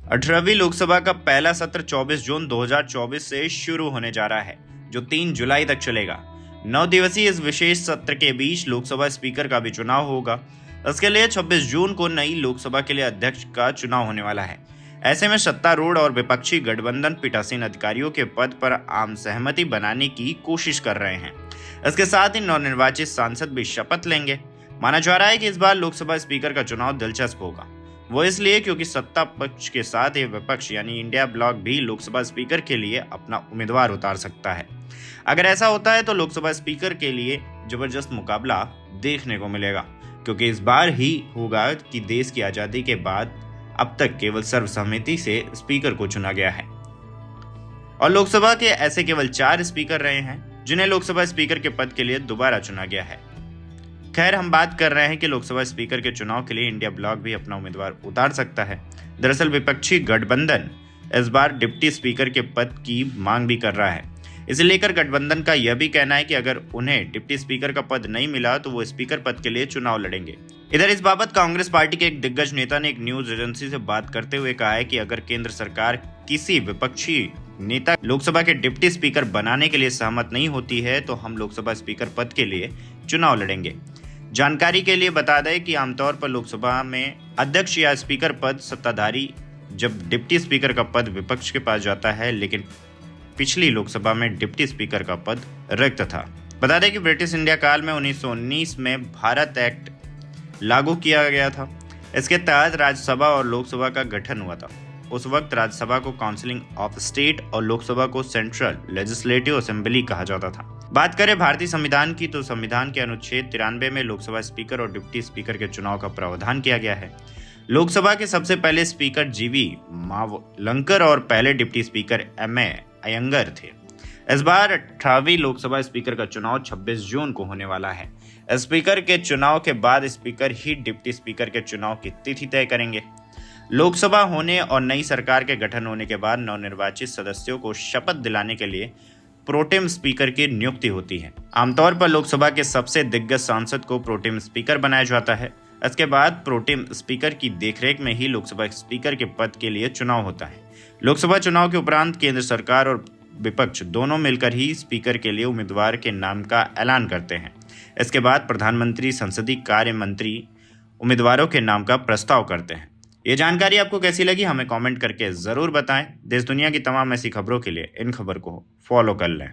18वीं लोकसभा का पहला सत्र 24 जून 2024 से शुरू होने जा रहा है, जो 3 जुलाई तक चलेगा। 9 दिवसीय इस विशेष सत्र के बीच लोकसभा स्पीकर का भी चुनाव होगा। इसके लिए 26 जून को नई लोकसभा के लिए अध्यक्ष का चुनाव होने वाला है। ऐसे में सत्तारूढ़ और विपक्षी गठबंधन पीठासीन अधिकारियों के पद पर आम सहमति बनाने की कोशिश कर रहे हैं। इसके साथ ही नवनिर्वाचित सांसद भी शपथ लेंगे। माना जा रहा है कि इस बार लोकसभा स्पीकर का चुनाव दिलचस्प होगा। वो इसलिए क्योंकि सत्ता पक्ष के साथ ही विपक्ष यानी इंडिया ब्लॉक भी लोकसभा स्पीकर के लिए अपना उम्मीदवार उतार सकता है। अगर ऐसा होता है तो लोकसभा स्पीकर के लिए जबरदस्त मुकाबला देखने को मिलेगा, क्योंकि इस बार ही होगा कि देश की आजादी के बाद अब तक केवल सर्वसम्मति से स्पीकर को चुना गया है और लोकसभा के ऐसे केवल 4 स्पीकर रहे हैं जिन्हें लोकसभा स्पीकर के पद के लिए दोबारा चुना गया है। खैर, हम बात कर रहे हैं कि लोकसभा स्पीकर के चुनाव के लिए इंडिया ब्लॉक भी अपना उम्मीदवार उतार सकता है। दरअसल विपक्षी गठबंधन इस बार डिप्टी स्पीकर के पद की मांग भी कर रहा है। इसे लेकर गठबंधन का यह भी कहना है कि अगर उन्हें डिप्टी स्पीकर का पद नहीं मिला तो वो स्पीकर पद के लिए चुनाव लड़ेंगे। इधर इस बाबत कांग्रेस पार्टी के एक दिग्गज नेता ने एक न्यूज एजेंसी से बात करते हुए कहा है कि अगर केंद्र सरकार किसी विपक्षी नेता लोकसभा के डिप्टी स्पीकर बनाने के लिए सहमत नहीं होती है तो हम लोकसभा स्पीकर पद के लिए चुनाव लड़ेंगे। जानकारी के लिए बता दें कि आमतौर पर लोकसभा में अध्यक्ष या स्पीकर पद सत्ताधारी जब डिप्टी स्पीकर का पद विपक्ष के पास जाता है, लेकिन पिछली लोकसभा में डिप्टी स्पीकर का पद रिक्त था। बता दें कि ब्रिटिश इंडिया काल में 1919 में भारत एक्ट लागू किया गया था। इसके तहत राज्यसभा और लोकसभा का गठन हुआ था। उस वक्त राज्यसभा को काउंसिल ऑफ स्टेट और लोकसभा को सेंट्रल लेजिस्लेटिव असेंबली कहा जाता था। बात करें भारतीय संविधान की तो संविधान के अनुच्छेद 93 में लोकसभा स्पीकर और डिप्टी स्पीकर के चुनाव का प्रावधान किया गया है। लोकसभा के सबसे पहले स्पीकर जीवी मावलंकर और पहले डिप्टी स्पीकर एम.ए. अयंगर थे। इस बार 18वीं लोकसभा स्पीकर का चुनाव 26 जून को होने वाला है। स्पीकर के चुनाव के बाद स्पीकर ही डिप्टी स्पीकर के चुनाव की तिथि तय करेंगे। लोकसभा होने और नई सरकार के गठन होने के बाद नवनिर्वाचित सदस्यों को शपथ दिलाने के लिए प्रोटेम स्पीकर की नियुक्ति होती है। आमतौर पर लोकसभा के सबसे दिग्गज सांसद को प्रोटेम स्पीकर बनाया जाता है। इसके बाद प्रोटेम स्पीकर की देखरेख में ही लोकसभा स्पीकर के पद के लिए चुनाव होता है। लोकसभा चुनाव के उपरांत केंद्र सरकार और विपक्ष दोनों मिलकर ही स्पीकर के लिए उम्मीदवार के नाम का ऐलान करते हैं। इसके बाद प्रधानमंत्री संसदीय कार्य मंत्री उम्मीदवारों के नाम का प्रस्ताव करते हैं। ये जानकारी आपको कैसी लगी हमें कमेंट करके जरूर बताएं। देश दुनिया की तमाम ऐसी खबरों के लिए इन खबर को फॉलो कर लें।